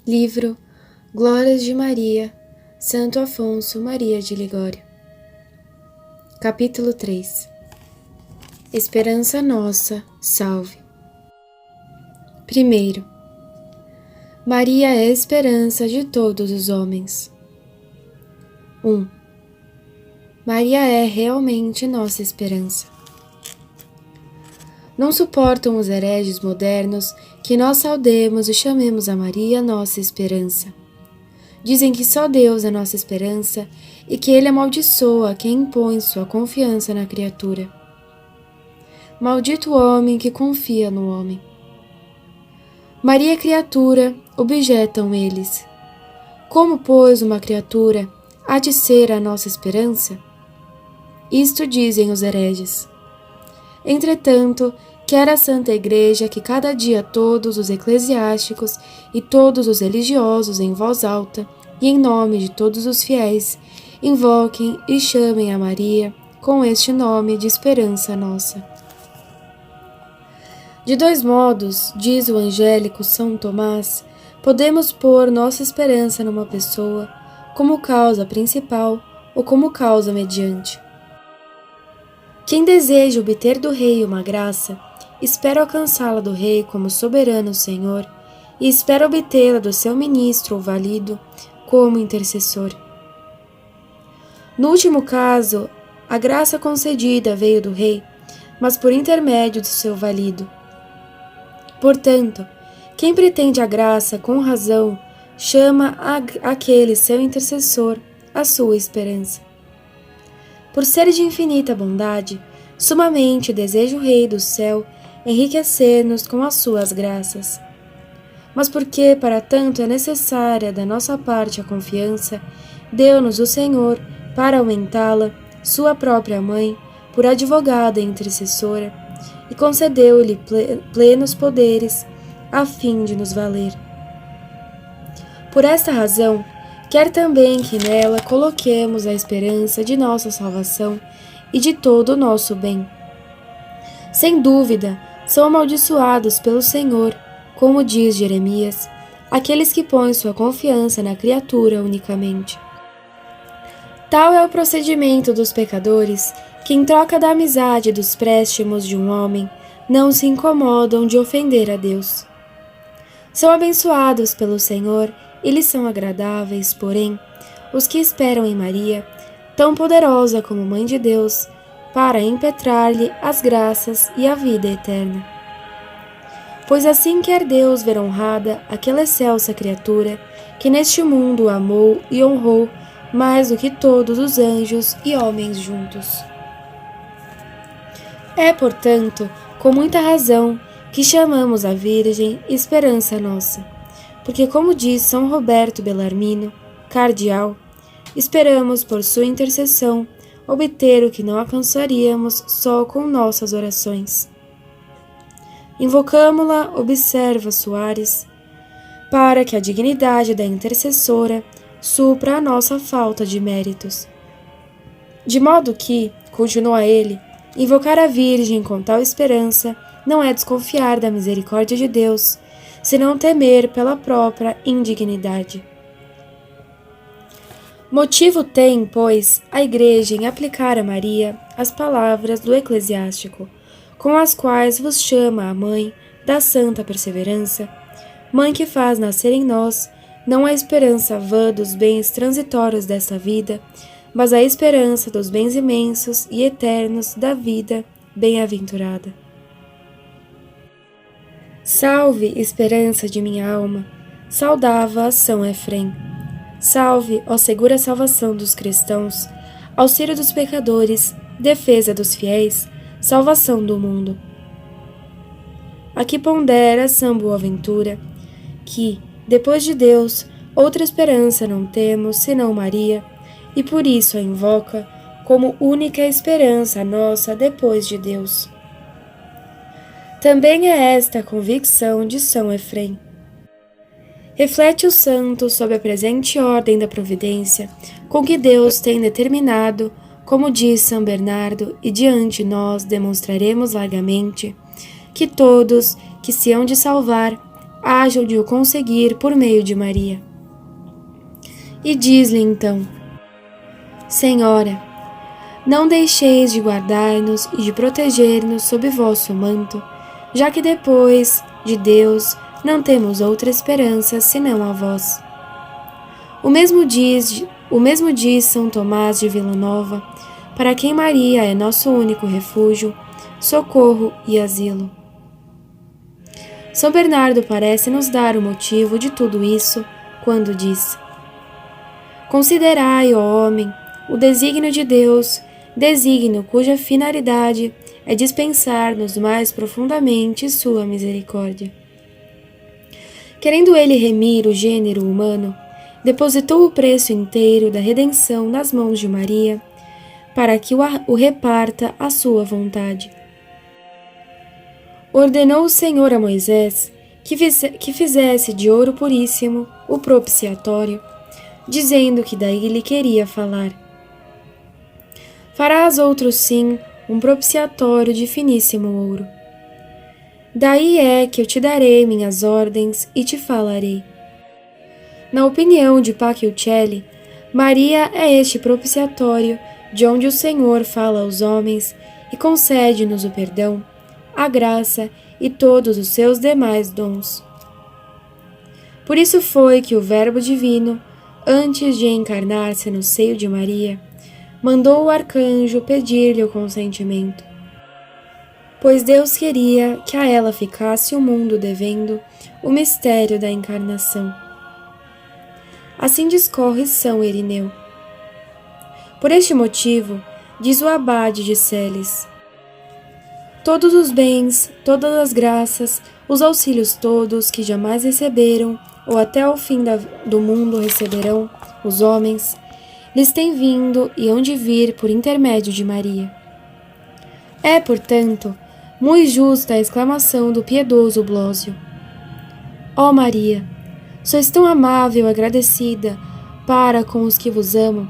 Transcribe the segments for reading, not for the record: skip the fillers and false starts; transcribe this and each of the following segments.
Livro Glórias de Maria, Santo Afonso Maria de Ligório. Capítulo 3. Esperança nossa, salve. Primeiro, Maria é a esperança de todos os homens. 1. Maria é realmente nossa esperança. Não suportam os hereges modernos que nós saudemos e chamemos a Maria nossa esperança. Dizem que só Deus é nossa esperança e que Ele amaldiçoa quem impõe sua confiança na criatura. Maldito o homem que confia no homem. Maria é criatura, objetam eles. Como, pois, uma criatura há de ser a nossa esperança? Isto dizem os hereges. Entretanto, quer a Santa Igreja que cada dia todos os eclesiásticos e todos os religiosos em voz alta e em nome de todos os fiéis invoquem e chamem a Maria com este nome de esperança nossa. De dois modos, diz o angélico São Tomás, podemos pôr nossa esperança numa pessoa como causa principal ou como causa mediante. Quem deseja obter do rei uma graça, espera alcançá-la do rei como soberano Senhor e espera obtê-la do seu ministro ou valido como intercessor. No último caso, a graça concedida veio do rei, mas por intermédio do seu valido. Portanto, quem pretende a graça com razão, chama aquele seu intercessor a sua esperança. Por ser de infinita bondade, sumamente deseja o Rei do céu enriquecer-nos com as suas graças. Mas porque para tanto é necessária da nossa parte a confiança, deu-nos o Senhor, para aumentá-la, sua própria mãe, por advogada e intercessora, e concedeu-lhe plenos poderes, a fim de nos valer. Por esta razão, quer também que nela coloquemos a esperança de nossa salvação e de todo o nosso bem. Sem dúvida, são amaldiçoados pelo Senhor, como diz Jeremias, aqueles que põem sua confiança na criatura unicamente. Tal é o procedimento dos pecadores, que em troca da amizade e dos préstimos de um homem, não se incomodam de ofender a Deus. São abençoados pelo Senhor e lhes são agradáveis, porém, os que esperam em Maria, tão poderosa como Mãe de Deus, para impetrar-lhe as graças e a vida eterna. Pois assim quer Deus ver honrada aquela excelsa criatura que neste mundo amou e honrou mais do que todos os anjos e homens juntos. É, portanto, com muita razão que chamamos a Virgem esperança nossa, porque, como diz São Roberto Bellarmino, cardeal, esperamos por sua intercessão obter o que não alcançaríamos só com nossas orações. Invocamo-la, observa Soares, para que a dignidade da intercessora supra a nossa falta de méritos. De modo que, continua ele, invocar a Virgem com tal esperança não é desconfiar da misericórdia de Deus, senão temer pela própria indignidade. Motivo tem, pois, a Igreja em aplicar a Maria as palavras do eclesiástico, com as quais vos chama a Mãe da Santa Perseverança, Mãe que faz nascer em nós não a esperança vã dos bens transitórios desta vida, mas a esperança dos bens imensos e eternos da vida bem-aventurada. Salve, esperança de minha alma, saudava a São Efrem. Salve, ó segura salvação dos cristãos, auxílio dos pecadores, defesa dos fiéis, salvação do mundo. Aqui pondera São Boaventura, que, depois de Deus, outra esperança não temos senão Maria, e por isso a invoca como única esperança nossa depois de Deus. Também é esta a convicção de São Efrem. Reflete o santo sobre a presente ordem da providência, com que Deus tem determinado, como diz São Bernardo, e diante nós demonstraremos largamente, que todos que se hão de salvar hajam de o conseguir por meio de Maria. E diz-lhe então: Senhora, não deixeis de guardar-nos e de proteger-nos sob vosso manto, já que depois de Deus não temos outra esperança senão a vós. O mesmo diz São Tomás de Vila Nova, para quem Maria é nosso único refúgio, socorro e asilo. São Bernardo parece nos dar o motivo de tudo isso quando diz: Considerai, ó homem, o desígnio de Deus, desígnio cuja finalidade é dispensar-nos mais profundamente sua misericórdia. Querendo ele remir o gênero humano, depositou o preço inteiro da redenção nas mãos de Maria, para que o reparta à sua vontade. Ordenou o Senhor a Moisés que fizesse de ouro puríssimo o propiciatório, dizendo que daí lhe queria falar. Farás outro sim um propiciatório de finíssimo ouro. Daí é que eu te darei minhas ordens e te falarei. Na opinião de Paciuchelli, Maria é este propiciatório de onde o Senhor fala aos homens e concede-nos o perdão, a graça e todos os seus demais dons. Por isso foi que o Verbo Divino, antes de encarnar-se no seio de Maria, mandou o arcanjo pedir-lhe o consentimento, pois Deus queria que a ela ficasse o mundo devendo o mistério da encarnação. Assim discorre São Irineu. Por este motivo, diz o abade de Celes: todos os bens, todas as graças, os auxílios todos que jamais receberam, ou até ao fim do mundo receberão, os homens, lhes têm vindo e hão de vir por intermédio de Maria. É, portanto, muito justa a exclamação do piedoso Blósio: Ó Maria, sois tão amável e agradecida para com os que vos amam.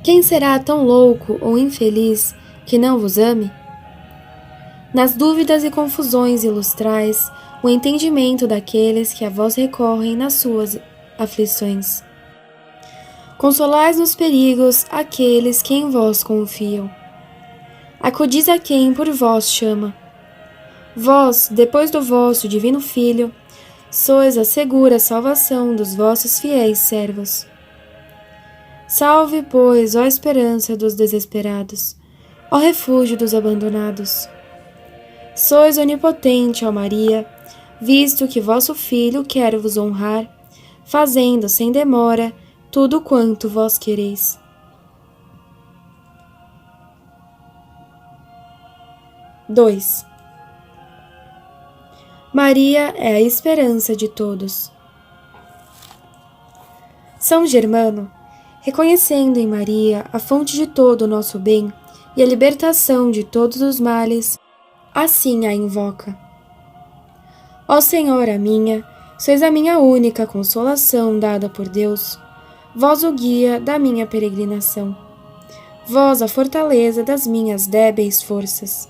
Quem será tão louco ou infeliz que não vos ame? Nas dúvidas e confusões ilustrais o entendimento daqueles que a vós recorrem nas suas aflições. Consolais nos perigos aqueles que em vós confiam. Acudis a quem por vós chama. Vós, depois do vosso divino Filho, sois a segura salvação dos vossos fiéis servos. Salve, pois, ó esperança dos desesperados, ó refúgio dos abandonados. Sois onipotente, ó Maria, visto que vosso Filho quer vos honrar, fazendo sem demora tudo quanto vós quereis. II. Maria é a esperança de todos. São Germano, reconhecendo em Maria a fonte de todo o nosso bem e a libertação de todos os males, assim a invoca: Ó Senhora minha, sois a minha única consolação dada por Deus, vós o guia da minha peregrinação, vós a fortaleza das minhas débeis forças,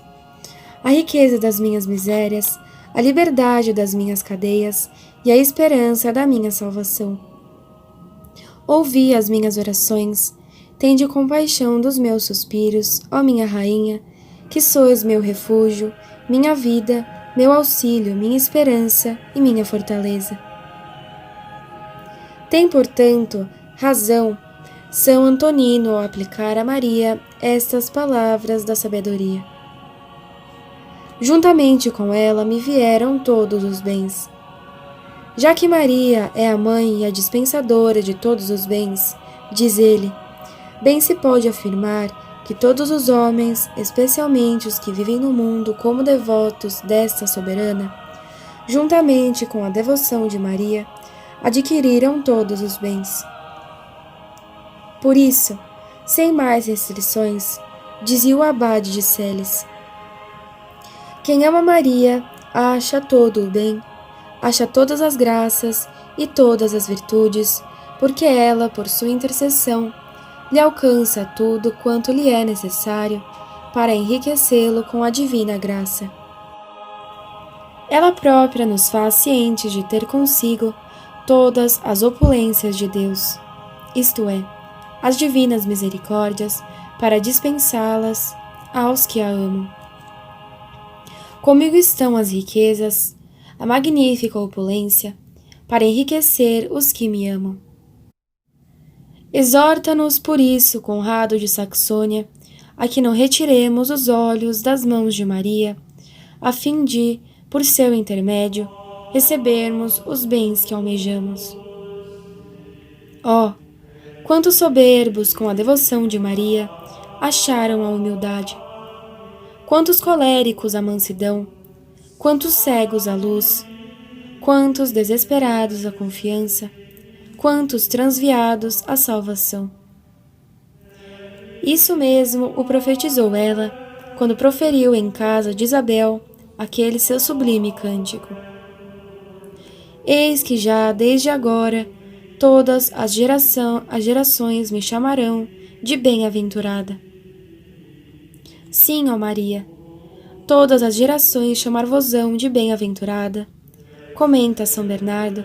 a riqueza das minhas misérias, a liberdade das minhas cadeias e a esperança da minha salvação. Ouvi as minhas orações, tende compaixão dos meus suspiros, ó minha rainha, que sois meu refúgio, minha vida, meu auxílio, minha esperança e minha fortaleza. Tem, portanto, razão São Antonino ao aplicar a Maria estas palavras da sabedoria. Juntamente com ela me vieram todos os bens. Já que Maria é a mãe e a dispensadora de todos os bens, diz ele, bem se pode afirmar que todos os homens, especialmente os que vivem no mundo como devotos desta soberana, juntamente com a devoção de Maria, adquiriram todos os bens. Por isso, sem mais restrições, dizia o abade de Celes: quem ama Maria acha todo o bem, acha todas as graças e todas as virtudes, porque ela, por sua intercessão, lhe alcança tudo quanto lhe é necessário para enriquecê-lo com a divina graça. Ela própria nos faz cientes de ter consigo todas as opulências de Deus, isto é, as divinas misericórdias, para dispensá-las aos que a amam. Comigo estão as riquezas, a magnífica opulência, para enriquecer os que me amam. Exorta-nos, por isso, Conrado de Saxônia, a que não retiremos os olhos das mãos de Maria, a fim de, por seu intermédio, recebermos os bens que almejamos. Oh, quantos soberbos, com a devoção de Maria, acharam a humildade! Quantos coléricos a mansidão! Quantos cegos a luz! Quantos desesperados a confiança! Quantos transviados a salvação! Isso mesmo o profetizou ela, quando proferiu em casa de Isabel aquele seu sublime cântico. Eis que já, desde agora, todas as gerações me chamarão de bem-aventurada. Sim, ó Maria, todas as gerações chamar-vos-ão de bem-aventurada, comenta São Bernardo,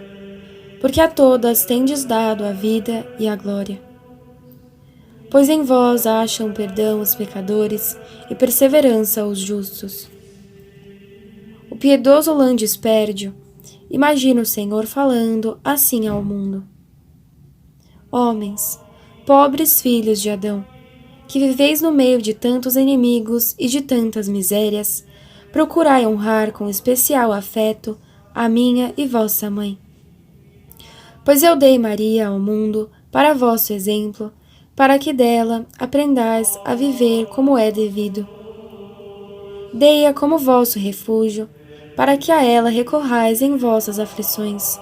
porque a todas tendes dado a vida e a glória. Pois em vós acham perdão os pecadores e perseverança os justos. O piedoso Landispérdio imagina o Senhor falando assim ao mundo: Homens, pobres filhos de Adão, que viveis no meio de tantos inimigos e de tantas misérias, procurai honrar com especial afeto a minha e vossa mãe. Pois eu dei Maria ao mundo para vosso exemplo, para que dela aprendais a viver como é devido. Dei-a como vosso refúgio, para que a ela recorrais em vossas aflições.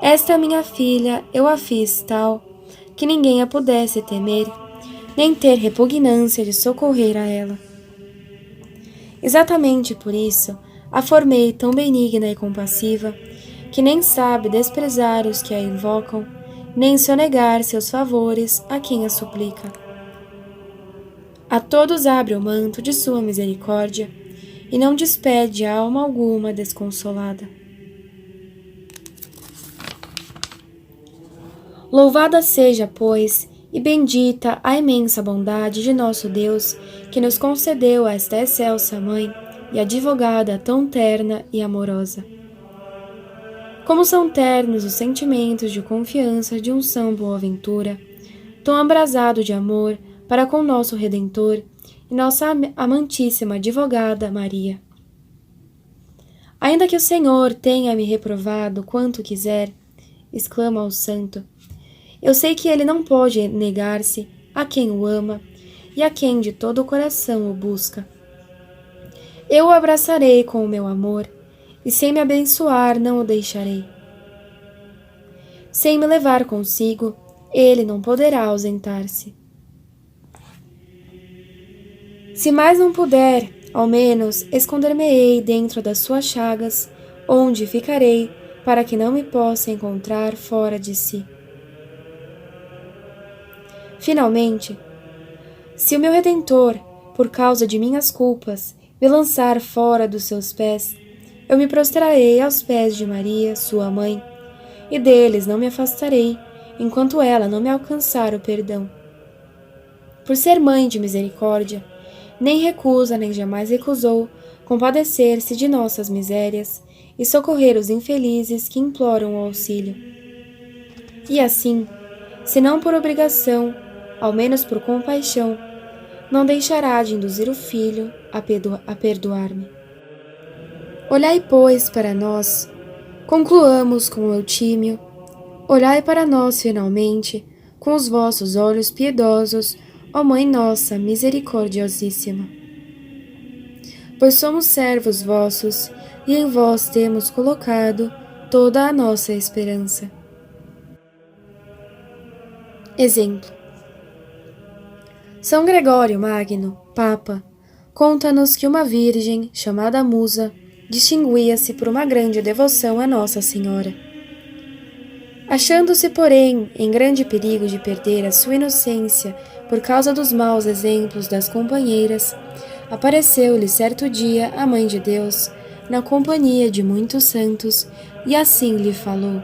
Esta minha filha eu a fiz tal, que ninguém a pudesse temer, nem ter repugnância de socorrer a ela. Exatamente por isso, a formei tão benigna e compassiva, que nem sabe desprezar os que a invocam, nem sonegar seus favores a quem a suplica. A todos abre o manto de sua misericórdia, e não despede alma alguma desconsolada. Louvada seja, pois, e bendita a imensa bondade de nosso Deus, que nos concedeu esta excelsa Mãe e advogada tão terna e amorosa. Como são ternos os sentimentos de confiança de um São Boaventura, tão abrasado de amor para com nosso Redentor e nossa amantíssima advogada Maria. Ainda que o Senhor tenha me reprovado quanto quiser, exclama o santo, eu sei que ele não pode negar-se a quem o ama e a quem de todo o coração o busca. Eu o abraçarei com o meu amor, e sem me abençoar não o deixarei. Sem me levar consigo, ele não poderá ausentar-se. Se mais não puder, ao menos esconder-me-ei dentro das suas chagas, onde ficarei, para que não me possa encontrar fora de si. Finalmente, se o meu Redentor, por causa de minhas culpas, me lançar fora dos seus pés, eu me prostrarei aos pés de Maria, sua mãe, e deles não me afastarei, enquanto ela não me alcançar o perdão. Por ser mãe de misericórdia, nem recusa nem jamais recusou compadecer-se de nossas misérias e socorrer os infelizes que imploram o auxílio. E assim, se não por obrigação, ao menos por compaixão, não deixará de induzir o Filho a perdoar-me. Olhai, pois, para nós, concluamos com o Eutímio, olhai para nós finalmente, com os vossos olhos piedosos, ó Mãe nossa misericordiosíssima. Pois somos servos vossos, e em vós temos colocado toda a nossa esperança. Exemplo. São Gregório Magno, Papa, conta-nos que uma virgem, chamada Musa, distinguia-se por uma grande devoção a Nossa Senhora. Achando-se, porém, em grande perigo de perder a sua inocência por causa dos maus exemplos das companheiras, apareceu-lhe certo dia a Mãe de Deus na companhia de muitos santos, e assim lhe falou: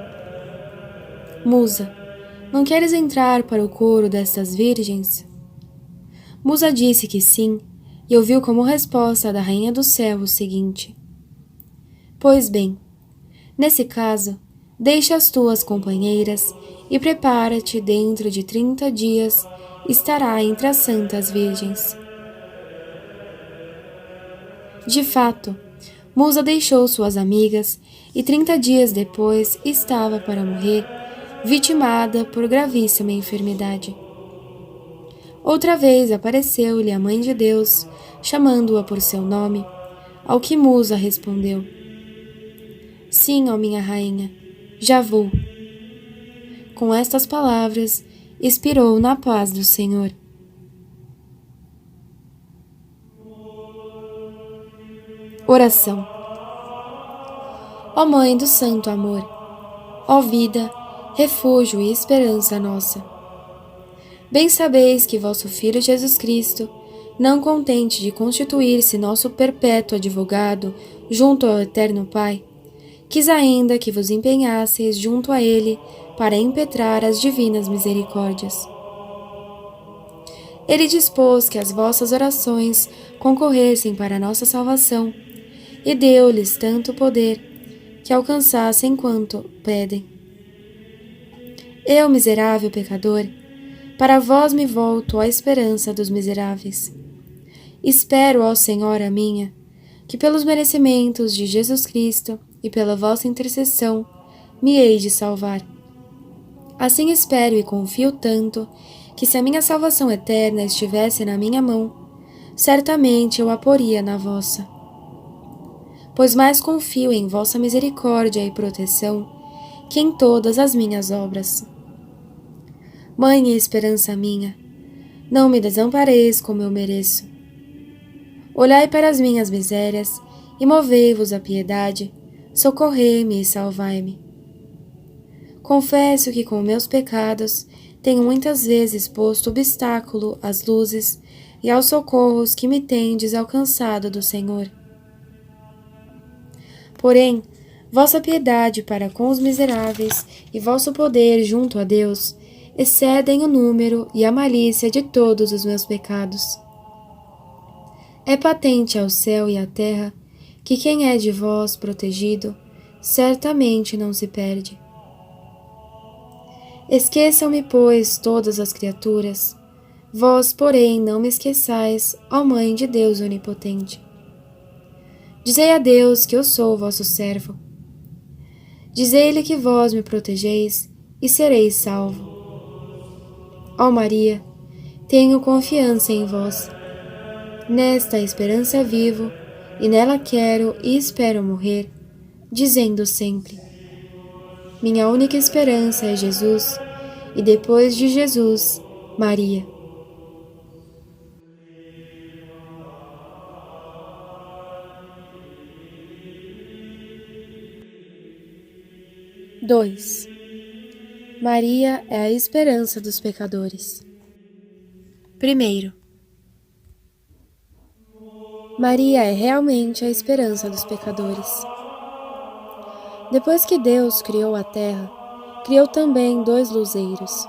Musa, não queres entrar para o coro destas virgens? Musa disse que sim, e ouviu como resposta da Rainha do Céu o seguinte: Pois bem, nesse caso, deixa as tuas companheiras e prepara-te, dentro de 30 dias estará entre as santas virgens. De fato, Musa deixou suas amigas e 30 dias depois estava para morrer, vitimada por gravíssima enfermidade. Outra vez apareceu-lhe a Mãe de Deus, chamando-a por seu nome, ao que Musa respondeu: Sim, ó minha rainha, já vou. Com estas palavras, expirou na paz do Senhor. Oração. Ó Mãe do Santo Amor, ó vida, refúgio e esperança nossa, bem sabeis que vosso Filho Jesus Cristo, não contente de constituir-se nosso perpétuo advogado junto ao Eterno Pai, quis ainda que vos empenhasseis junto a Ele para impetrar as divinas misericórdias. Ele dispôs que as vossas orações concorressem para a nossa salvação e deu-lhes tanto poder que alcançassem quanto pedem. Eu, miserável pecador, para vós me volto à esperança dos miseráveis. Espero, ó Senhora minha, que pelos merecimentos de Jesus Cristo e pela vossa intercessão me hei de salvar. Assim espero e confio tanto que, se a minha salvação eterna estivesse na minha mão, certamente eu a poria na vossa. Pois mais confio em vossa misericórdia e proteção que em todas as minhas obras. Mãe e esperança minha, não me desampareis como eu mereço. Olhai para as minhas misérias e movei-vos à piedade, socorrei-me e salvai-me. Confesso que com meus pecados tenho muitas vezes posto obstáculo às luzes e aos socorros que me tendes alcançado do Senhor. Porém, vossa piedade para com os miseráveis e vosso poder junto a Deus excedem o número e a malícia de todos os meus pecados. É patente ao céu e à terra que quem é de vós protegido certamente não se perde. Esqueçam-me, pois, todas as criaturas, vós, porém, não me esqueçais, ó Mãe de Deus onipotente. Dizei a Deus que eu sou vosso servo. Dizei-lhe que vós me protegeis e sereis salvo. Ó Maria, tenho confiança em vós. Nesta esperança vivo, e nela quero e espero morrer, dizendo sempre: minha única esperança é Jesus, e depois de Jesus, Maria. Dois. Maria é a esperança dos pecadores. Primeiro, Maria é realmente a esperança dos pecadores. Depois que Deus criou a terra, criou também 2 luzeiros.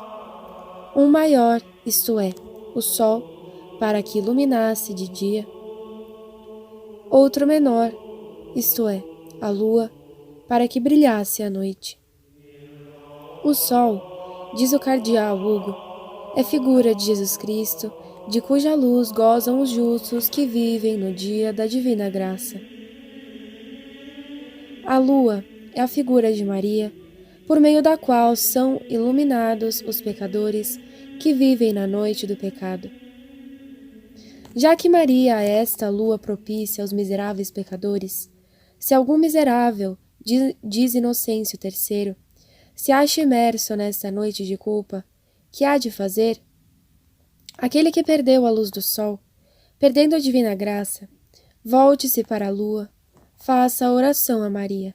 Um maior, isto é, o sol, para que iluminasse de dia. Outro menor, isto é, a lua, para que brilhasse à noite. O sol, diz o cardeal Hugo, é figura de Jesus Cristo, de cuja luz gozam os justos que vivem no dia da divina graça. A lua é a figura de Maria, por meio da qual são iluminados os pecadores que vivem na noite do pecado. Já que Maria é esta lua propícia aos miseráveis pecadores, se algum miserável, diz Inocêncio III, se acha imerso nesta noite de culpa, que há de fazer? Aquele que perdeu a luz do sol, perdendo a divina graça, volte-se para a lua, faça a oração a Maria.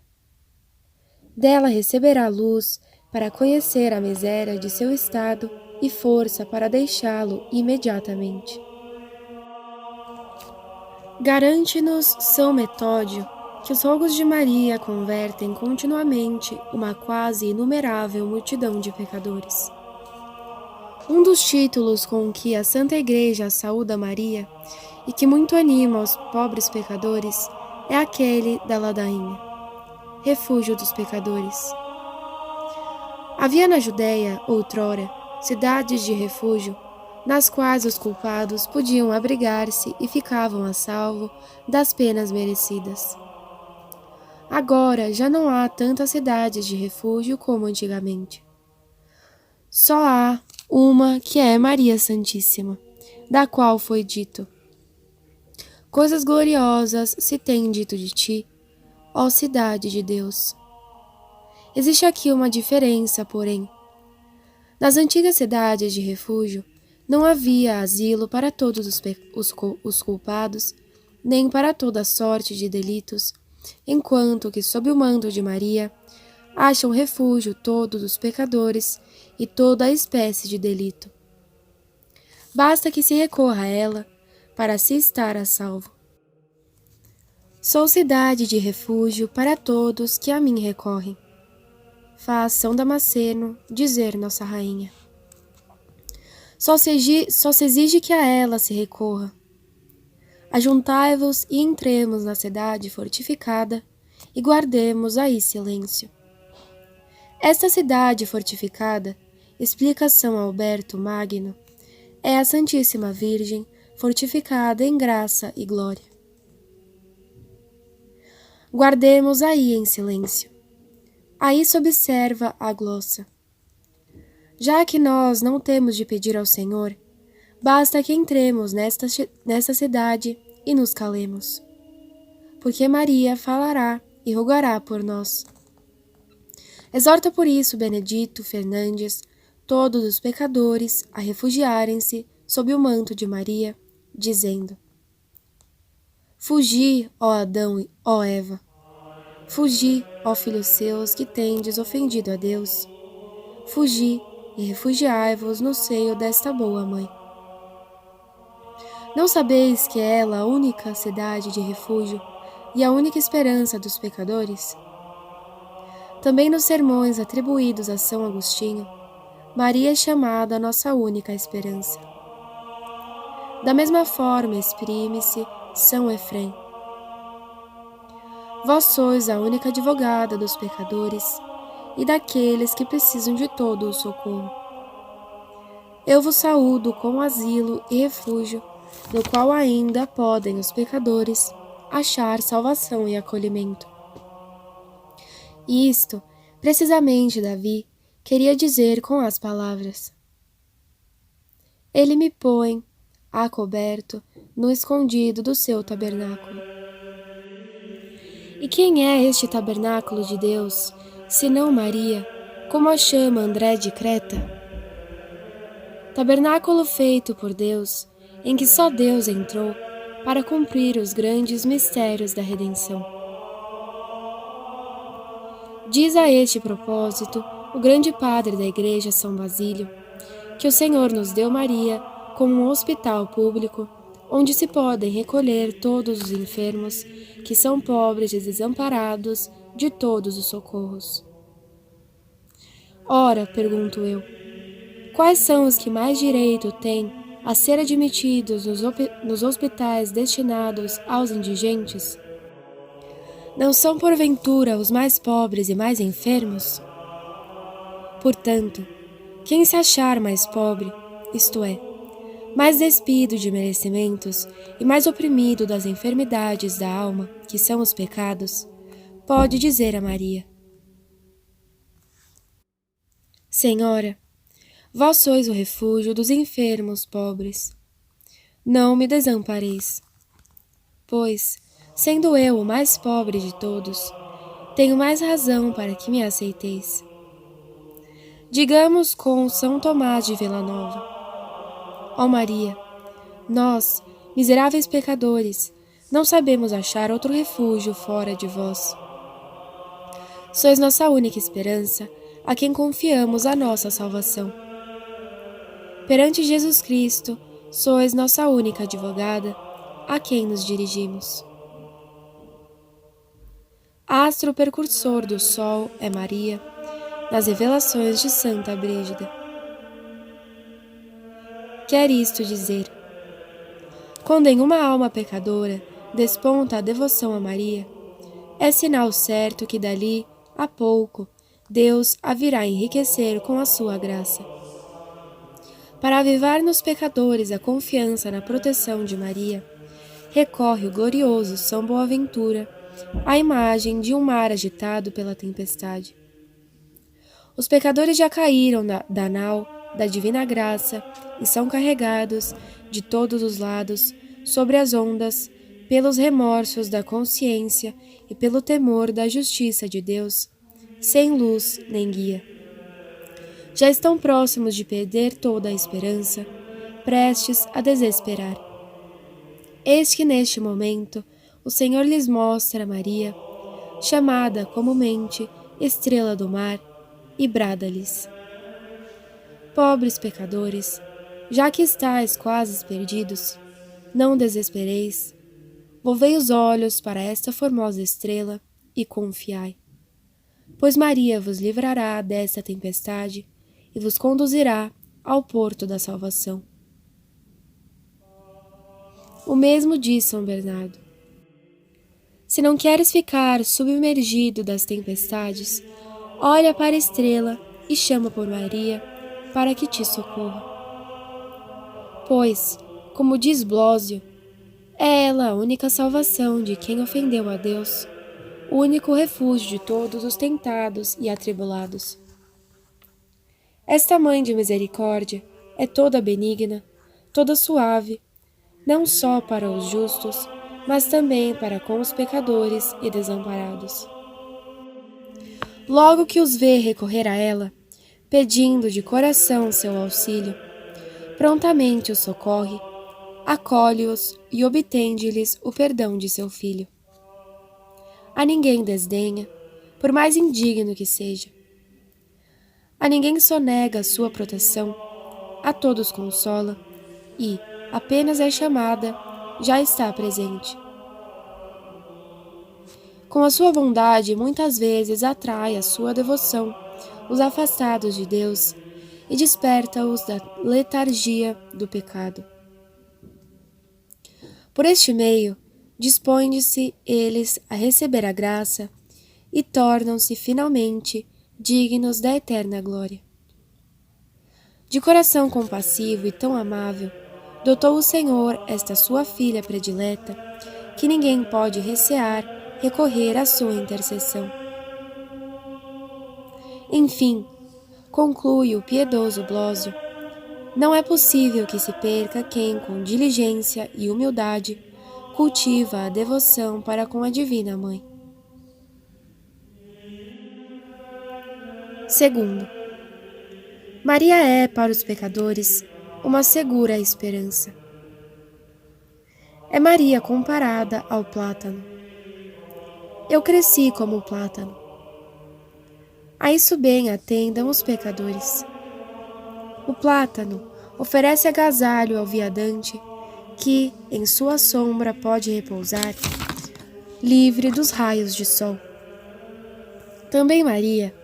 Dela receberá luz para conhecer a miséria de seu estado e força para deixá-lo imediatamente. Garante-nos São Metódio que os rogos de Maria convertem continuamente uma quase inumerável multidão de pecadores. Um dos títulos com que a Santa Igreja saúda Maria e que muito anima os pobres pecadores é aquele da ladainha, refúgio dos pecadores. Havia na Judéia, outrora, cidades de refúgio, nas quais os culpados podiam abrigar-se e ficavam a salvo das penas merecidas. Agora já não há tantas cidades de refúgio como antigamente. Só há uma que é Maria Santíssima, da qual foi dito: coisas gloriosas se tem dito de ti, ó cidade de Deus. Existe aqui uma diferença, porém. Nas antigas cidades de refúgio, não havia asilo para todos os culpados, nem para toda sorte de delitos, enquanto que, sob o manto de Maria, acham refúgio todos os pecadores e toda a espécie de delito. Basta que se recorra a ela para se estar a salvo. Sou cidade de refúgio para todos que a mim recorrem. Faz São Damasceno dizer Nossa Rainha. Só se exige que a ela se recorra. Ajuntai-vos e entremos na cidade fortificada e guardemos aí silêncio. Esta cidade fortificada, explica São Alberto Magno, é a Santíssima Virgem fortificada em graça e glória. Guardemos aí em silêncio. Aí se observa a glossa. Já que nós não temos de pedir ao Senhor, basta que entremos nesta cidade e nos calemos, porque Maria falará e rogará por nós. Exorta por isso Benedito Fernandes todos os pecadores a refugiarem-se sob o manto de Maria, dizendo: Fugi, ó Adão e ó Eva. Fugi, ó filhos seus que tendes ofendido a Deus. Fugi e refugiai-vos no seio desta boa mãe. Não sabeis que é ela a única cidade de refúgio e a única esperança dos pecadores? Também nos sermões atribuídos a São Agostinho, Maria é chamada a nossa única esperança. Da mesma forma exprime-se São Efrem. Vós sois a única advogada dos pecadores e daqueles que precisam de todo o socorro. Eu vos saúdo como asilo e refúgio, no qual ainda podem os pecadores achar salvação e acolhimento. E isto, precisamente, Davi queria dizer com as palavras: Ele me põe, acoberto, no escondido do seu tabernáculo. E quem é este tabernáculo de Deus, senão Maria, como a chama André de Creta? Tabernáculo feito por Deus, em que só Deus entrou para cumprir os grandes mistérios da redenção. Diz a este propósito o grande padre da Igreja São Basílio, que o Senhor nos deu Maria como um hospital público, onde se podem recolher todos os enfermos, que são pobres e desamparados de todos os socorros. Ora, pergunto eu, quais são os que mais direito têm a ser admitidos nos hospitais destinados aos indigentes? Não são porventura os mais pobres e mais enfermos? Portanto, quem se achar mais pobre, isto é, mais despido de merecimentos e mais oprimido das enfermidades da alma, que são os pecados, pode dizer a Maria: Senhora, vós sois o refúgio dos enfermos pobres. Não me desampareis, pois, sendo eu o mais pobre de todos, tenho mais razão para que me aceiteis. Digamos com São Tomás de Vilanova: Ó Maria, nós, miseráveis pecadores, não sabemos achar outro refúgio fora de vós. Sois nossa única esperança, a quem confiamos a nossa salvação. Perante Jesus Cristo, sois nossa única advogada, a quem nos dirigimos. Astro precursor do Sol é Maria, nas revelações de Santa Brígida. Quer isto dizer: quando em uma alma pecadora desponta a devoção a Maria, é sinal certo que dali a pouco Deus a virá enriquecer com a sua graça. Para avivar nos pecadores a confiança na proteção de Maria, recorre o glorioso São Boaventura à imagem de um mar agitado pela tempestade. Os pecadores já caíram da nau da divina graça e são carregados de todos os lados sobre as ondas pelos remorsos da consciência e pelo temor da justiça de Deus, sem luz nem guia. Já estão próximos de perder toda a esperança, prestes a desesperar. Eis que neste momento o Senhor lhes mostra Maria, chamada comumente Estrela do Mar, e brada-lhes: pobres pecadores, já que estáis quase perdidos, não desespereis. Volvei os olhos para esta formosa estrela e confiai, pois Maria vos livrará desta tempestade e vos conduzirá ao porto da salvação. O mesmo diz São Bernardo: se não queres ficar submergido das tempestades, olha para a estrela e chama por Maria para que te socorra. Pois, como diz Blósio, é ela a única salvação de quem ofendeu a Deus, o único refúgio de todos os tentados e atribulados. Esta Mãe de Misericórdia é toda benigna, toda suave, não só para os justos, mas também para com os pecadores e desamparados. Logo que os vê recorrer a ela, pedindo de coração seu auxílio, prontamente os socorre, acolhe-os e obtende-lhes o perdão de seu filho. A ninguém desdenha, por mais indigno que seja. A ninguém sonega a sua proteção, a todos consola e, apenas é chamada, já está presente. Com a sua bondade, muitas vezes atrai a sua devoção os afastados de Deus e desperta-os da letargia do pecado. Por este meio, dispõem-se eles a receber a graça e tornam-se finalmente dignos da eterna glória. De coração compassivo e tão amável, dotou o Senhor esta sua filha predileta, que ninguém pode recear recorrer à sua intercessão. Enfim, conclui o piedoso Blósio, não é possível que se perca quem, com diligência e humildade, cultiva a devoção para com a Divina Mãe. Segundo, Maria é, para os pecadores, uma segura esperança. É Maria comparada ao plátano. Eu cresci como o plátano. A isso bem atendam os pecadores. O plátano oferece agasalho ao viandante que, em sua sombra, pode repousar, livre dos raios de sol. Também Maria,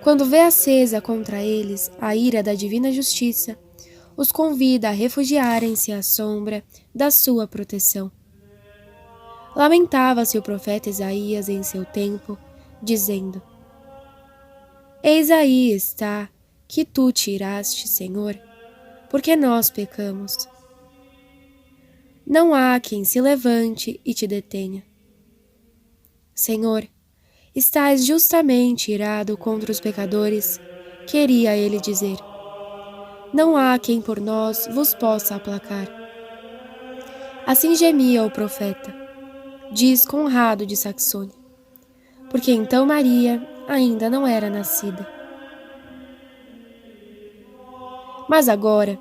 quando vê acesa contra eles a ira da divina justiça, os convida a refugiarem-se à sombra da sua proteção. Lamentava-se o profeta Isaías em seu tempo, dizendo: eis aí está que tu tiraste, Senhor, porque nós pecamos. Não há quem se levante e te detenha. Senhor, estás justamente irado contra os pecadores, queria ele dizer. Não há quem por nós vos possa aplacar. Assim gemia o profeta, diz Conrado de Saxônia, porque então Maria ainda não era nascida. Mas agora,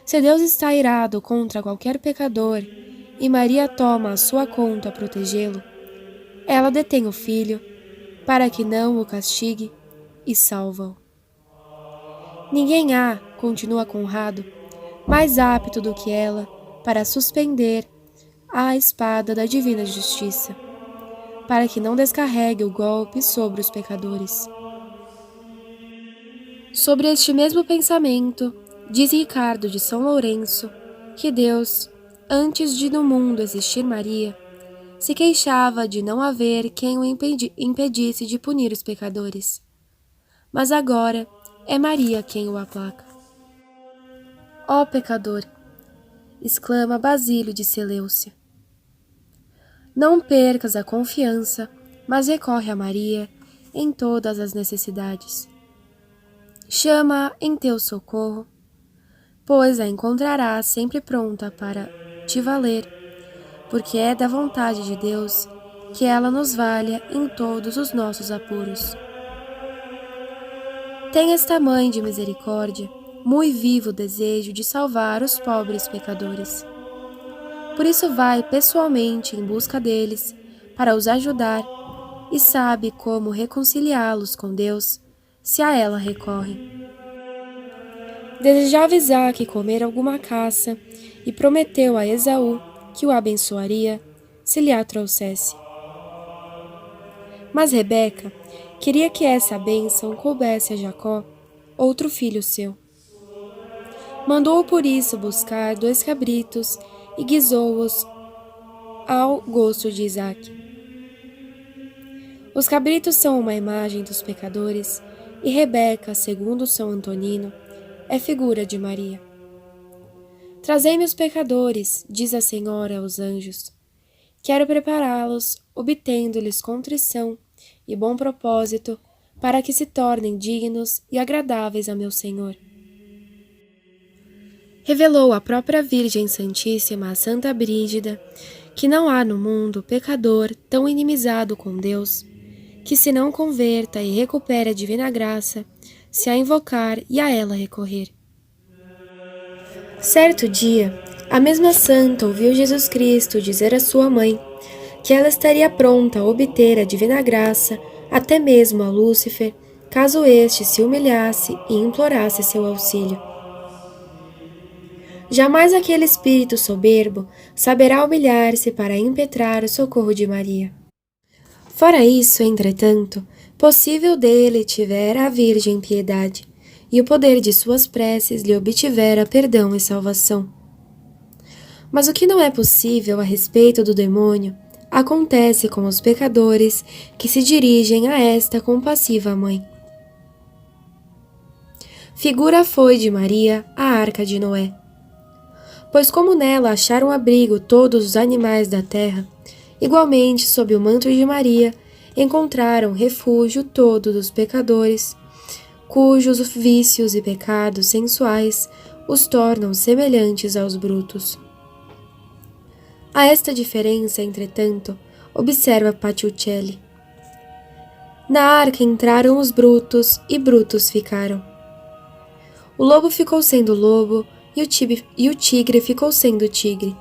se Deus está irado contra qualquer pecador e Maria toma a sua conta protegê-lo, ela detém o filho para que não o castigue e salva-o. Ninguém há, continua Conrado, mais apto do que ela para suspender a espada da divina justiça, para que não descarregue o golpe sobre os pecadores. Sobre este mesmo pensamento, diz Ricardo de São Lourenço que Deus, antes de no mundo existir Maria, se queixava de não haver quem o impedisse de punir os pecadores. Mas agora é Maria quem o aplaca. Ó pecador! Exclama Basílio de Seleucia. Não percas a confiança, mas recorre a Maria em todas as necessidades. Chama-a em teu socorro, pois a encontrarás sempre pronta para te valer, porque é da vontade de Deus que ela nos valha em todos os nossos apuros. Tem esta Mãe de misericórdia muito vivo desejo de salvar os pobres pecadores. Por isso vai pessoalmente em busca deles para os ajudar e sabe como reconciliá-los com Deus se a ela recorrem. Desejava Isaque comer alguma caça e prometeu a Esaú que o abençoaria se lhe a trouxesse. Mas Rebeca queria que essa bênção coubesse a Jacó, outro filho seu. Mandou por isso buscar 2 cabritos e guisou-os ao gosto de Isaque. Os cabritos são uma imagem dos pecadores e Rebeca, segundo São Antonino, é figura de Maria. Trazei-me os pecadores, diz a Senhora aos anjos. Quero prepará-los, obtendo-lhes contrição e bom propósito, para que se tornem dignos e agradáveis a meu Senhor. Revelou a própria Virgem Santíssima a Santa Brígida que não há no mundo pecador tão inimizado com Deus, que se não converta e recupere a divina graça, se a invocar e a ela recorrer. Certo dia, a mesma santa ouviu Jesus Cristo dizer à sua mãe que ela estaria pronta a obter a divina graça, até mesmo a Lúcifer, caso este se humilhasse e implorasse seu auxílio. Jamais aquele espírito soberbo saberá humilhar-se para impetrar o socorro de Maria. Fora isso, entretanto, possível dele tivera a Virgem piedade, e o poder de suas preces lhe obtivera perdão e salvação. Mas o que não é possível a respeito do demônio, acontece com os pecadores que se dirigem a esta compassiva mãe. Figura foi de Maria a arca de Noé. Pois como nela acharam abrigo todos os animais da terra, igualmente sob o manto de Maria encontraram refúgio todos os pecadores, cujos vícios e pecados sensuais os tornam semelhantes aos brutos. A esta diferença, entretanto, observa Paciuchelli. Na arca entraram os brutos e brutos ficaram. O lobo ficou sendo lobo e o tigre ficou sendo tigre.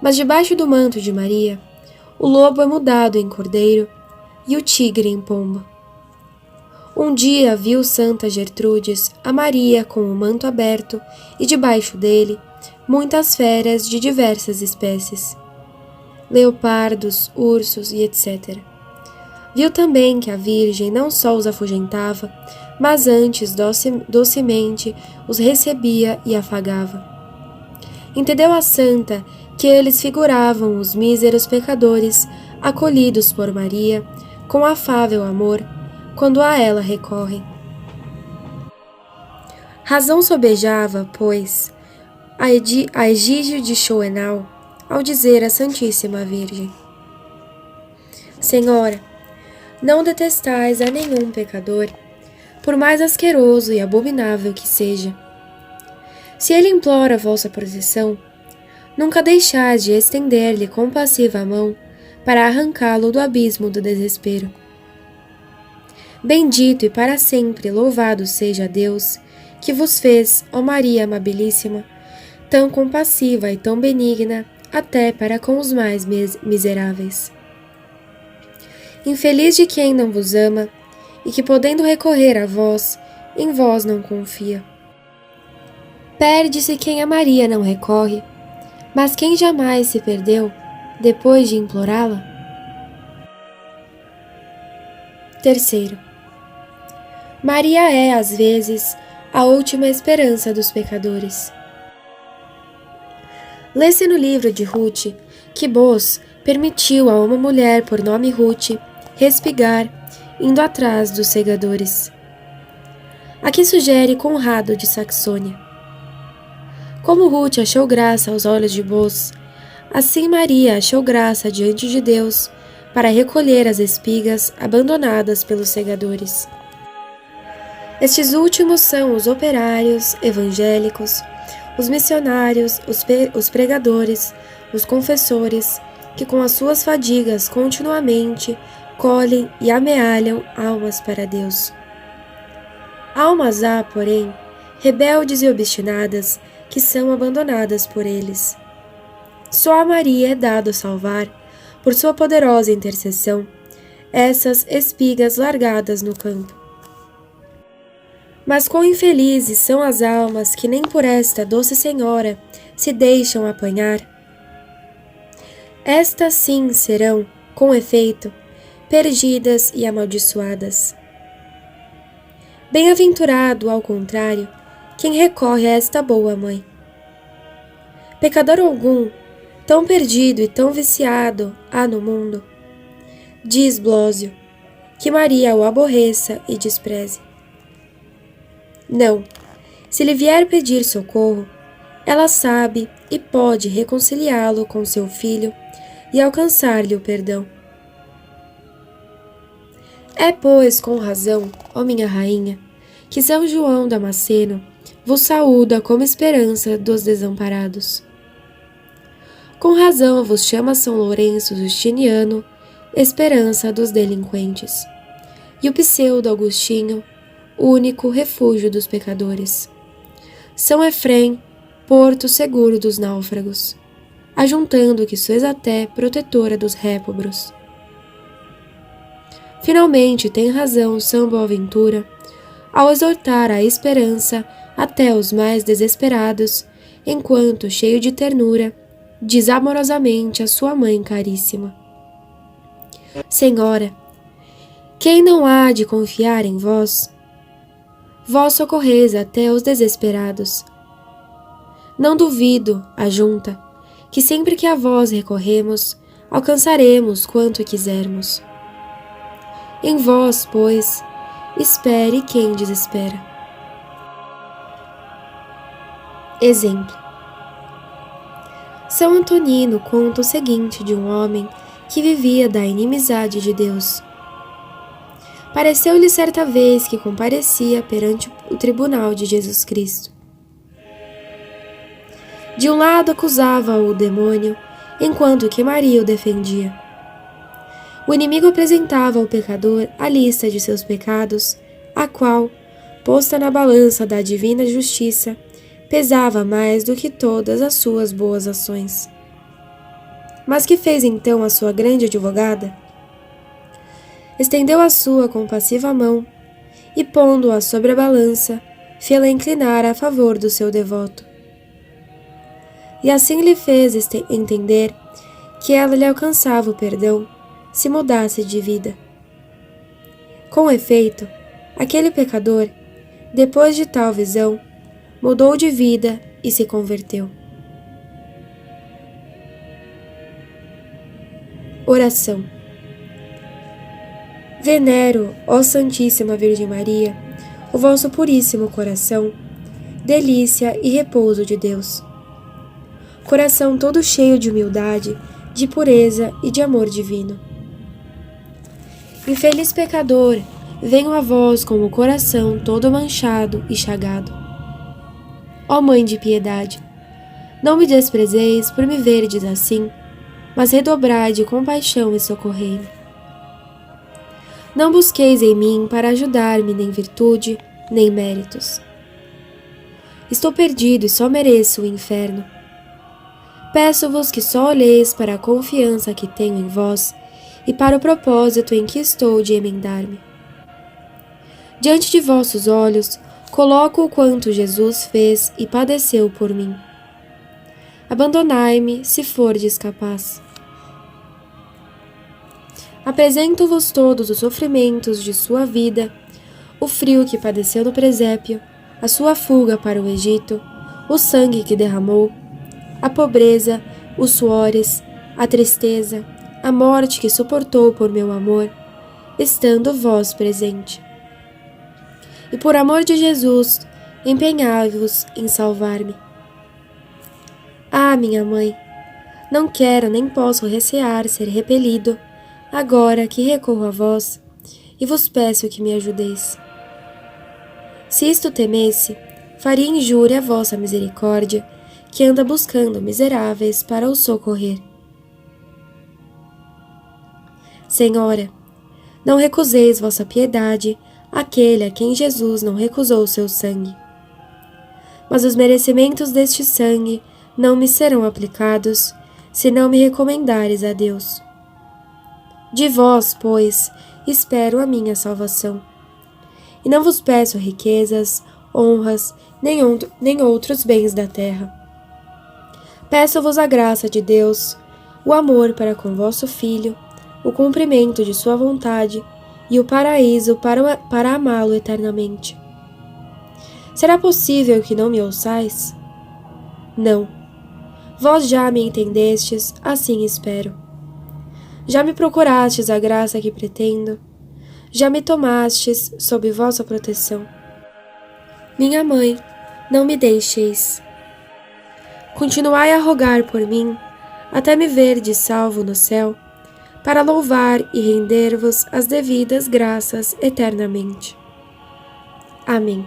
Mas debaixo do manto de Maria, o lobo é mudado em cordeiro e o tigre em pombo. Um dia viu Santa Gertrudes a Maria com o manto aberto e debaixo dele muitas feras de diversas espécies, leopardos, ursos e etc. Viu também que a Virgem não só os afugentava, mas antes docemente os recebia e afagava. Entendeu a santa que eles figuravam os míseros pecadores acolhidos por Maria com afável amor quando a ela recorrem. Razão sobejava, pois, a Egídio de Schoenau ao dizer à Santíssima Virgem: Senhora, não detestais a nenhum pecador, por mais asqueroso e abominável que seja. Se ele implora vossa proteção, nunca deixais de estender-lhe compassiva mão para arrancá-lo do abismo do desespero. Bendito e para sempre louvado seja Deus, que vos fez, ó Maria amabilíssima, tão compassiva e tão benigna, até para com os mais miseráveis. Infeliz de quem não vos ama, e que podendo recorrer a vós, em vós não confia. Perde-se quem a Maria não recorre, mas quem jamais se perdeu, depois de implorá-la? Terceiro, Maria é, às vezes, a última esperança dos pecadores. Lê-se no livro de Ruth que Boaz permitiu a uma mulher por nome Ruth respigar, indo atrás dos segadores. Aqui sugere Conrado de Saxônia. Como Ruth achou graça aos olhos de Boaz, assim Maria achou graça diante de Deus para recolher as espigas abandonadas pelos segadores. Estes últimos são os operários evangélicos, os missionários, os pregadores, os confessores, que com as suas fadigas continuamente colhem e amealham almas para Deus. Almas há, porém, rebeldes e obstinadas, que são abandonadas por eles. Só a Maria é dado salvar, por sua poderosa intercessão, essas espigas largadas no campo. Mas quão infelizes são as almas que nem por esta doce Senhora se deixam apanhar. Estas sim serão, com efeito, perdidas e amaldiçoadas. Bem-aventurado, ao contrário, quem recorre a esta boa mãe. Pecador algum, tão perdido e tão viciado há no mundo, diz Blósio, que Maria o aborreça e despreze. Não, se lhe vier pedir socorro, ela sabe e pode reconciliá-lo com seu filho e alcançar-lhe o perdão. É, pois, com razão, ó minha rainha, que São João Damasceno vos saúda como esperança dos desamparados. Com razão vos chama São Lourenço Justiniano, esperança dos delinquentes, e o pseudo-Agostinho, único refúgio dos pecadores. São Efrém, porto seguro dos náufragos, ajuntando que sois até protetora dos réprobos. Finalmente tem razão São Boaventura ao exortar à esperança até os mais desesperados, enquanto, cheio de ternura, diz amorosamente à sua mãe caríssima: Senhora, quem não há de confiar em vós? Vós socorreis até os desesperados. Não duvido, ajunta, que sempre que a vós recorremos, alcançaremos quanto quisermos. Em vós, pois, espere quem desespera. Exemplo. São Antonino conta o seguinte de um homem que vivia da inimizade de Deus. Pareceu-lhe certa vez que comparecia perante o tribunal de Jesus Cristo. De um lado acusava-o o demônio, enquanto que Maria o defendia. O inimigo apresentava ao pecador a lista de seus pecados, a qual, posta na balança da divina justiça, pesava mais do que todas as suas boas ações. Mas que fez então a sua grande advogada? Estendeu a sua compassiva mão e, pondo-a sobre a balança, fê-la inclinar a favor do seu devoto. E assim lhe fez entender que ela lhe alcançava o perdão se mudasse de vida. Com efeito, aquele pecador, depois de tal visão, mudou de vida e se converteu. Oração. Venero, ó Santíssima Virgem Maria, o vosso puríssimo coração, delícia e repouso de Deus. Coração todo cheio de humildade, de pureza e de amor divino. Infeliz pecador, venho a vós com o coração todo manchado e chagado. Ó Mãe de piedade, não me desprezeis por me verdes assim, mas redobrai de compaixão e socorrei-me. Não busqueis em mim para ajudar-me nem virtude, nem méritos. Estou perdido e só mereço o inferno. Peço-vos que só olheis para a confiança que tenho em vós e para o propósito em que estou de emendar-me. Diante de vossos olhos, coloco o quanto Jesus fez e padeceu por mim. Abandonai-me, se fordes capaz. Apresento-vos todos os sofrimentos de sua vida, o frio que padeceu no presépio, a sua fuga para o Egito, o sangue que derramou, a pobreza, os suores, a tristeza, a morte que suportou por meu amor, estando vós presente. E por amor de Jesus, empenhai-vos em salvar-me. Ah, minha mãe, não quero nem posso recear ser repelido, agora que recorro a vós, e vos peço que me ajudeis. Se isto temesse, faria injúria à vossa misericórdia, que anda buscando miseráveis para os socorrer. Senhora, não recuseis vossa piedade àquele a quem Jesus não recusou seu sangue. Mas os merecimentos deste sangue não me serão aplicados, se não me recomendares a Deus. De vós, pois, espero a minha salvação. E não vos peço riquezas, honras, nem outros bens da terra. Peço-vos a graça de Deus, o amor para com vosso Filho, o cumprimento de sua vontade e o paraíso para amá-lo eternamente. Será possível que não me ouçais? Não. Vós já me entendestes, assim espero. Já me procurastes a graça que pretendo, já me tomastes sob vossa proteção. Minha mãe, não me deixeis. Continuai a rogar por mim, até me verdes salvo no céu, para louvar e render-vos as devidas graças eternamente. Amém.